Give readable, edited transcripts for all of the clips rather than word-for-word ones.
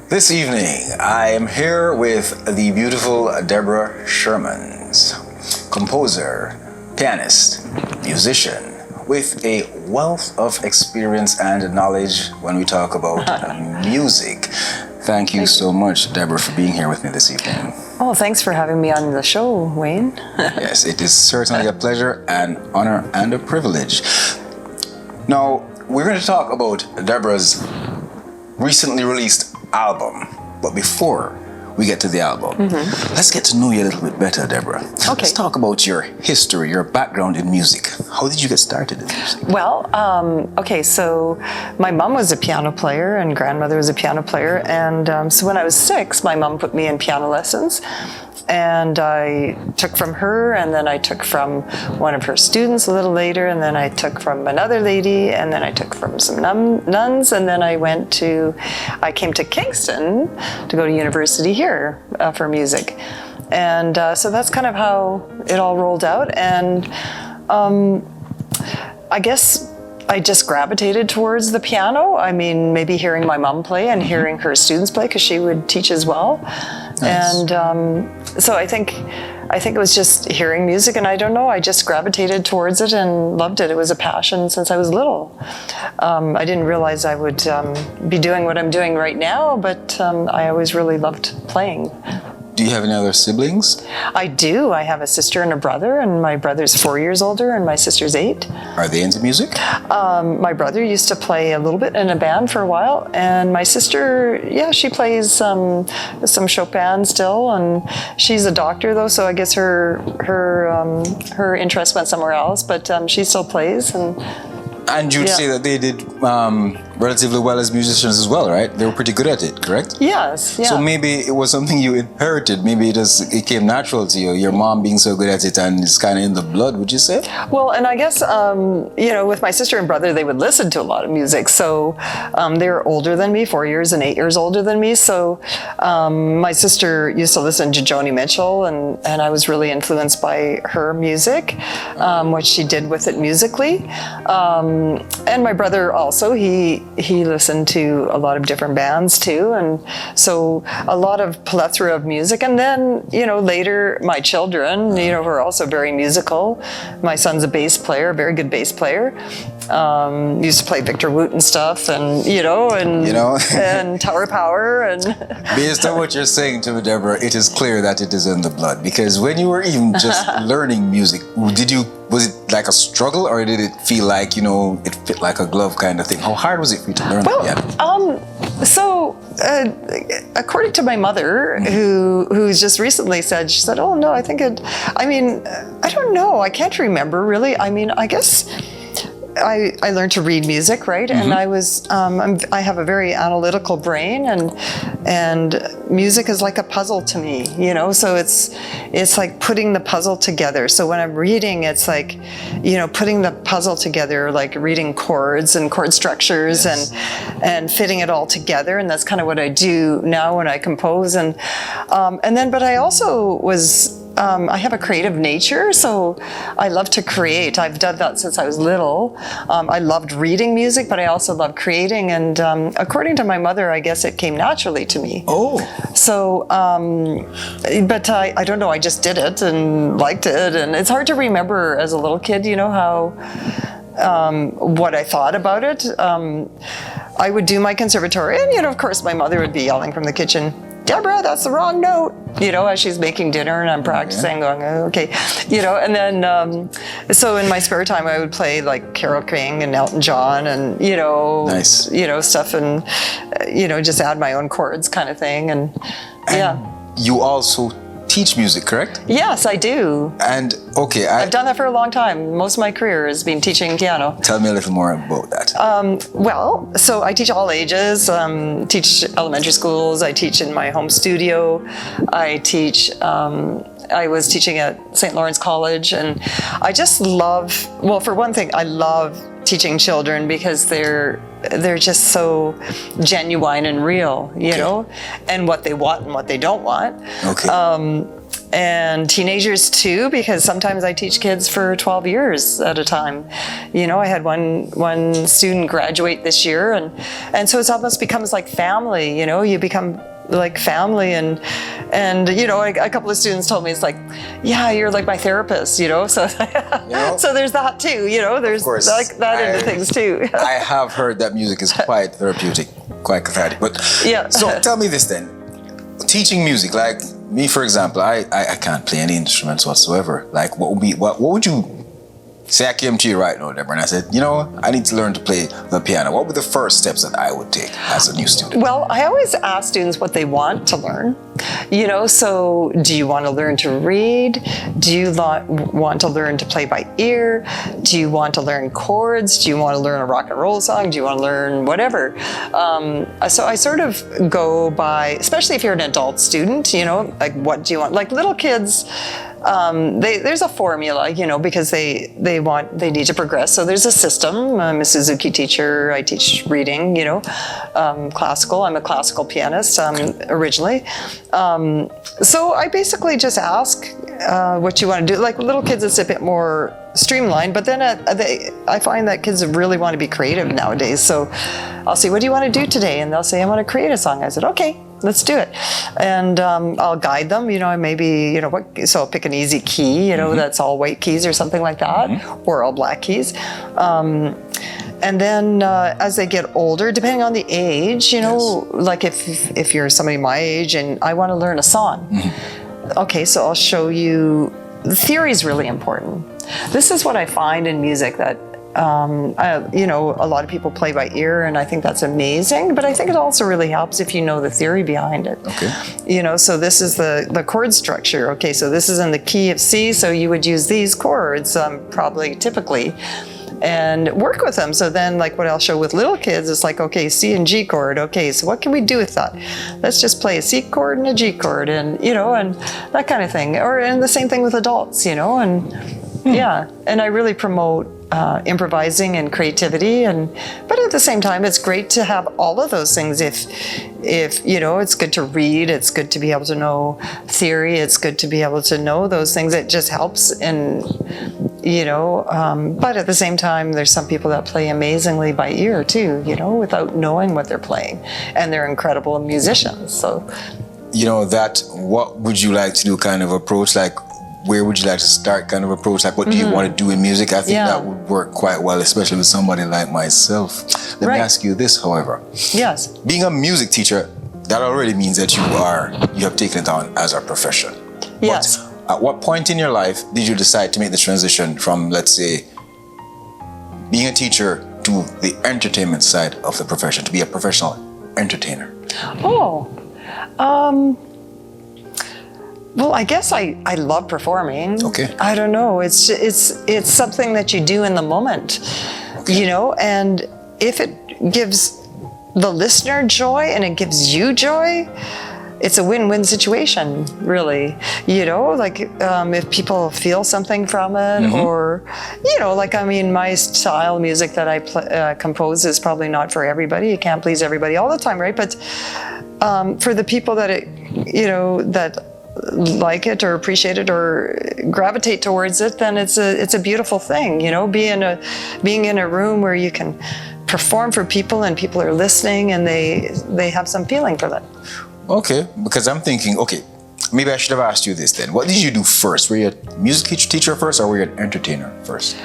This evening, I am here with the beautiful Deborah Schuurmans, composer, pianist, musician, with a wealth of experience and knowledge when we talk about music. Thank you so much, Deborah, for being here with me this evening. Oh, thanks for having me on the show, Wayne. Yes, it is certainly a pleasure, an honor, and a privilege. Now, we're going to talk about Deborah's recently released album. But before we get to the album, let's get to know you a little bit better, Deborah. Okay. Let's talk about your history, your background in music. How did you get started in music? Well, okay, so my mom was a piano player and grandmother was a piano player. And so when I was 6, my mom put me in piano lessons. And I took from her, and then I took from one of her students a little later, and then I took from another lady, and then I took from some nuns, and then I came to Kingston to go to university here for music. And so that's kind of how it all rolled out. And I guess I just gravitated towards the piano. I mean, maybe hearing my mom play and hearing her students play, because she would teach as well. Nice. And so I think it was just hearing music, and I don't know, I just gravitated towards it and loved it. It was a passion since I was little. I didn't realize I would be doing what I'm doing right now, but I always really loved playing. Do you have any other siblings? I do. I have a sister and a brother, and my brother's 4 years older and my sister's 8. Are they into music? My brother used to play a little bit in a band for a while, and my sister, yeah, she plays some Chopin still, and she's a doctor though, so I guess her interest went somewhere else, but she still plays. And you'd say that they did relatively well as musicians as well, right? They were pretty good at it, correct? Yes, yeah. So maybe it was something you inherited. Maybe it came natural to you. Your mom being so good at it, and it's kind of in the blood, would you say? Well, and I guess, with my sister and brother, they would listen to a lot of music. So they were older than me, 4 years and 8 years older than me. So my sister used to listen to Joni Mitchell, and I was really influenced by her music, what she did with it musically. And my brother also, he listened to a lot of different bands too, and so a lot of plethora of music. And then, later my children, who are also very musical. My son's a bass player, a very good bass player. Used to play Victor Wooten stuff, and and Tower Power, and based on what you're saying to me, Deborah, it is clear that it is in the blood. Because when you were even just learning music, was it like a struggle, or did it feel like it fit like a glove kind of thing? How hard was it for you to learn the piano? So according to my mother, who just recently said, she said, "Oh no, I think it." I mean, I don't know. I can't remember really. I mean, I guess I learned to read music, right? And I have a very analytical brain, and music is like a puzzle to me, so it's like putting the puzzle together. So when I'm reading, it's like, putting the puzzle together, like reading chords and chord structures, yes, and fitting it all together. And that's kind of what I do now when I compose. But I also I have a creative nature, so I love to create. I've done that since I was little. I loved reading music, but I also love creating. And according to my mother, I guess it came naturally to me. Oh. So, but I don't know, I just did it and liked it. And it's hard to remember as a little kid, how what I thought about it. I would do my conservatory, and of course my mother would be yelling from the kitchen, "Deborah, that's the wrong note," as she's making dinner and I'm practicing, going, okay, and then, so in my spare time, I would play like Carole King and Elton John and, nice, stuff, and, just add my own chords kind of thing. And yeah. You also teach music, correct? Yes, I do. And okay, I've done that for a long time. Most of my career has been teaching piano. Tell me a little more about that. Well, so I teach all ages, teach elementary schools, I teach in my home studio, I teach, I was teaching at St. Lawrence College, and I just love, well, for one thing, I love teaching children because they're just so genuine and real, and what they want and what they don't want. Okay. and teenagers too, because sometimes I teach kids for 12 years at a time. You know, I had one student graduate this year, and so it almost becomes like family. You know, you become like family, and you know, a couple of students told me, it's like, yeah, you're like my therapist, you know. So You know? so there's that too, you know. There's like that into things too. I have heard that music is quite therapeutic, quite cathartic. But Yeah. so tell me this then. Teaching music, like me, for example, I can't play any instruments whatsoever. Like, what would you say? I came to you right now, Deborah, and I said, you know, I need to learn to play the piano. What were the first steps that I would take as a new student? Well, I always ask students what they want to learn. You know, so do you want to learn to read? Do you want to learn to play by ear? Do you want to learn chords? Do you want to learn a rock and roll song? Do you want to learn whatever? So I sort of go by, especially if you're an adult student, you know, like what do you want? Like little kids, there's a formula, you know, because they need to progress. So there's a system. I'm a Suzuki teacher. I teach reading, you know, classical. I'm a classical pianist originally. So I basically just ask what you want to do. Like little kids, it's a bit more streamlined, but then I find that kids really want to be creative nowadays. So I'll say, what do you want to do today? And they'll say, I want to create a song. I said, okay, let's do it. And I'll guide them, you know, maybe, you know, so I'll pick an easy key, you know, that's all white keys or something like that, or all black keys. And then as they get older, depending on the age, you know, like if you're somebody my age and I want to learn a song, okay, so I'll show you, the theory is really important. This is what I find in music that, you know, a lot of people play by ear, and I think that's amazing, but I think it also really helps if you know the theory behind it. Okay. You know, so this is the chord structure. Okay, so this is in the key of C, so you would use these chords typically, and work with them. So then, like what I'll show with little kids, it's like, okay, C and G chord. Okay, so what can we do with that? Let's just play a C chord and a G chord, and, you know, and that kind of thing. And the same thing with adults, you know, and yeah. And I really promote improvising and creativity, but at the same time, it's great to have all of those things. If you know, it's good to read, it's good to be able to know theory, it's good to be able to know those things. It just helps, and you know. But at the same time, there's some people that play amazingly by ear too, you know, without knowing what they're playing, and they're incredible musicians. So, You know, that what would you like to do kind of approach, like where would you like to start kind of approach? Like, what do you want to do in music? I think that would work quite well, especially with somebody like myself. Let me ask you this, however. Yes. Being a music teacher, that already means that you have taken it on as a profession. Yes. But at what point in your life did you decide to make the transition from, let's say, being a teacher to the entertainment side of the profession, to be a professional entertainer? Oh. Well, I guess I love performing. Okay. I don't know. It's something that you do in the moment, you know, and if it gives the listener joy and it gives you joy, it's a win-win situation, really. You know, like if people feel something from it, or, you know, like, I mean, my style of music that I compose is probably not for everybody. You can't please everybody all the time, right? But for the people that you know, that like it or appreciate it or gravitate towards it, then it's a beautiful thing, you know, being in a room where you can perform for people and people are listening and they have some feeling for that. Okay, because I'm thinking, okay, maybe I should have asked you this then. What did you do first? Were you a music teacher first, or were you an entertainer first?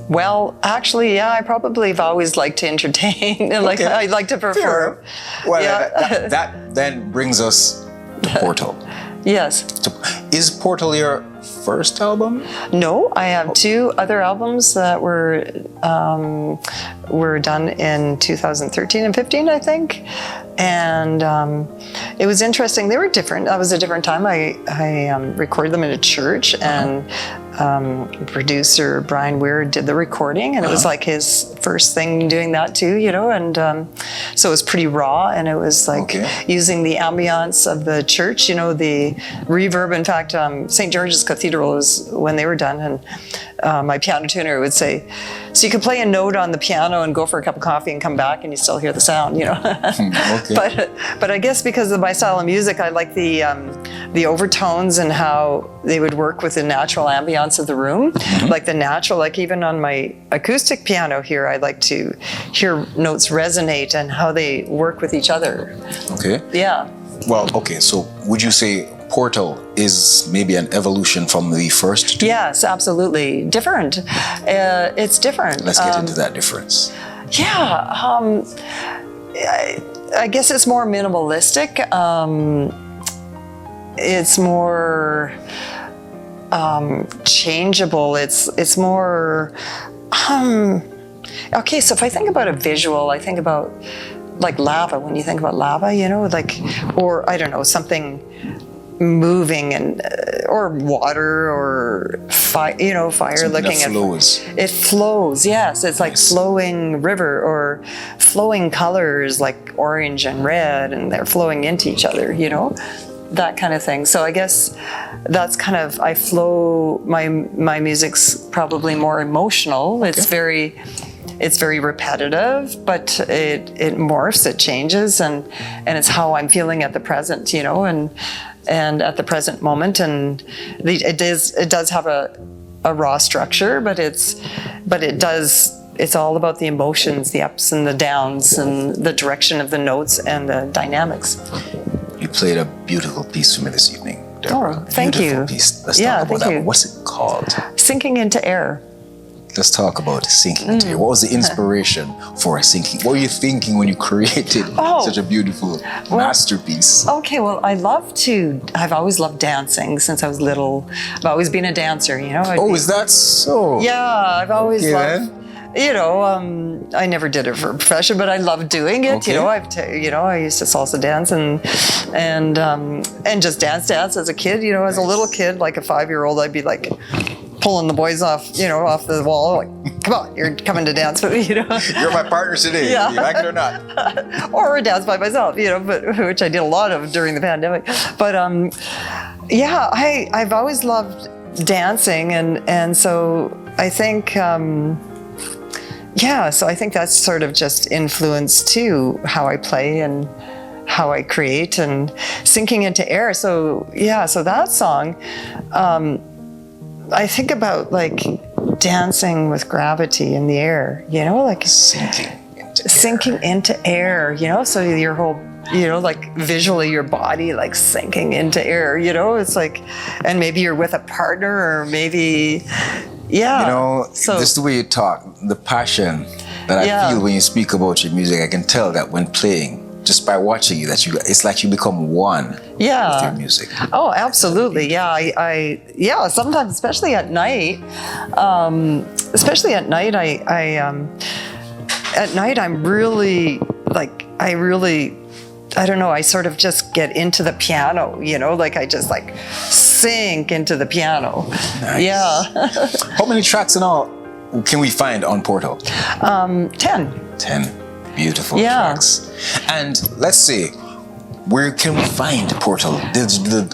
Well, actually, yeah, I probably have always liked to entertain. Like, Okay. I like to perform. Well, Yeah. that then brings us to Portal. Yes. Is Portal your first album? No, I have two other albums that were done in 2013 and 15, I think. And it was interesting. They were different. That was a different time. I recorded them in a church, and producer Brian Weir did the recording, and it was like his first thing doing that too, you know. And so it was pretty raw, and it was like using the ambiance of the church, you know, the reverb. In fact, St. George's Cathedral was when they were done, and my piano tuner would say, so you could play a note on the piano and go for a cup of coffee and come back and you still hear the sound, you know. Okay. But I guess because of my style of music, I like the the overtones and how they would work with the natural ambiance of the room. Like the natural, like even on my acoustic piano here, I like to hear notes resonate and how they work with each other. Okay. Yeah. Well, okay, so would you say Portal is maybe an evolution from the first two? Yes, absolutely. Different. It's different. Let's get into that difference. Yeah. I guess it's more minimalistic. It's more changeable. It's more. Okay, so if I think about a visual, I think about like lava. When you think about lava, you know, like, or I don't know, something moving and or water or fire, you know, fire. Something looking that flows. It flows. Yes, it's like flowing river or flowing colors like orange and red, and they're flowing into each other, you know, that kind of thing. So I guess that's kind of, I flow, my music's probably more emotional. It's very repetitive, but it morphs, it changes, and it's how I'm feeling at the present, you know, and at the present moment. And it does have a raw structure, but it's all about the emotions, the ups and the downs, and the direction of the notes and the dynamics. You played a beautiful piece for me this evening, Deborah. Oh, thank beautiful you. Piece. Let's talk about that. You. What's it called? Sinking into Air. Let's talk about sinking into air. What was the inspiration for sinking? What were you thinking when you created such a beautiful masterpiece? Okay, well, I've always loved dancing since I was little. I've always been a dancer, you know. Is that so? Yeah, I've always loved, you know, I never did it for a profession, but I loved doing it. Okay. You know, I used to salsa dance and just dance as a kid. You know, as a little kid, like a 5-year-old, I'd be like pulling the boys off the wall, like, come on, you're coming to dance with me, you know. You're my partner today, Yeah. you like it or not. Or dance by myself, you know, but which I did a lot of during the pandemic. But yeah, I've always loved dancing, and so I think so I think that's sort of just influenced too how I play and how I create, and sinking into air. So yeah, so that song, I think about like dancing with gravity in the air, you know, like sinking into air, you know, so your whole, you know, like visually your body like sinking into air, you know, it's like, and maybe you're with a partner, or maybe, yeah. You know, so, this is the way you talk, the passion that I feel when you speak about your music. I can tell that when playing, just by watching you, it's like you become one with your music. Oh, absolutely. Yeah, I sometimes, especially at night, I'm really like, I don't know, I sort of just get into the piano, you know, like I just like sink into the piano. Nice. Yeah. How many tracks in all can we find on Portal? 10. 10 beautiful tracks. And let's see, where can we find Portal?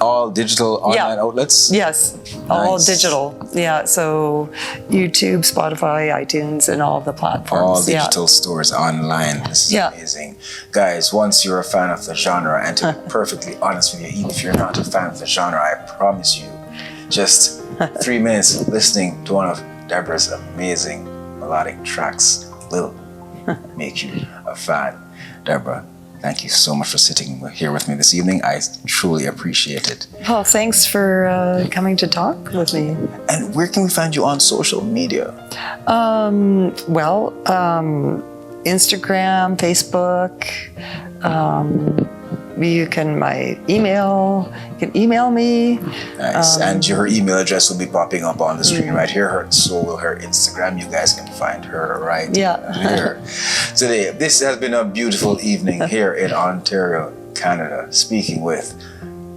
All digital online outlets? Yes, all digital. Yeah, so YouTube, Spotify, iTunes, and all the platforms. All digital stores online. This is amazing. Guys, once you're a fan of the genre, and to be perfectly honest with you, even if you're not a fan of the genre, I promise you, just 3 minutes listening to one of Deborah's amazing melodic tracks will make you a fan. Deborah, thank you so much for sitting here with me this evening. I truly appreciate it. Well, thanks for coming to talk with me. And where can we find you on social media? Instagram, Facebook. You can email me. Nice. And your email address will be popping up on the screen right here. So will her Instagram. You guys can find her right here. Today, this has been a beautiful evening here in Ontario, Canada, speaking with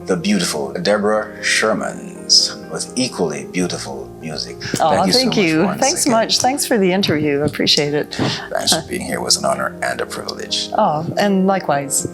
the beautiful Deborah Schuurmans with equally beautiful music. Thank you. Thanks much. Thanks for the interview. Appreciate it. Thanks for being here. It was an honor and a privilege. Oh, and likewise.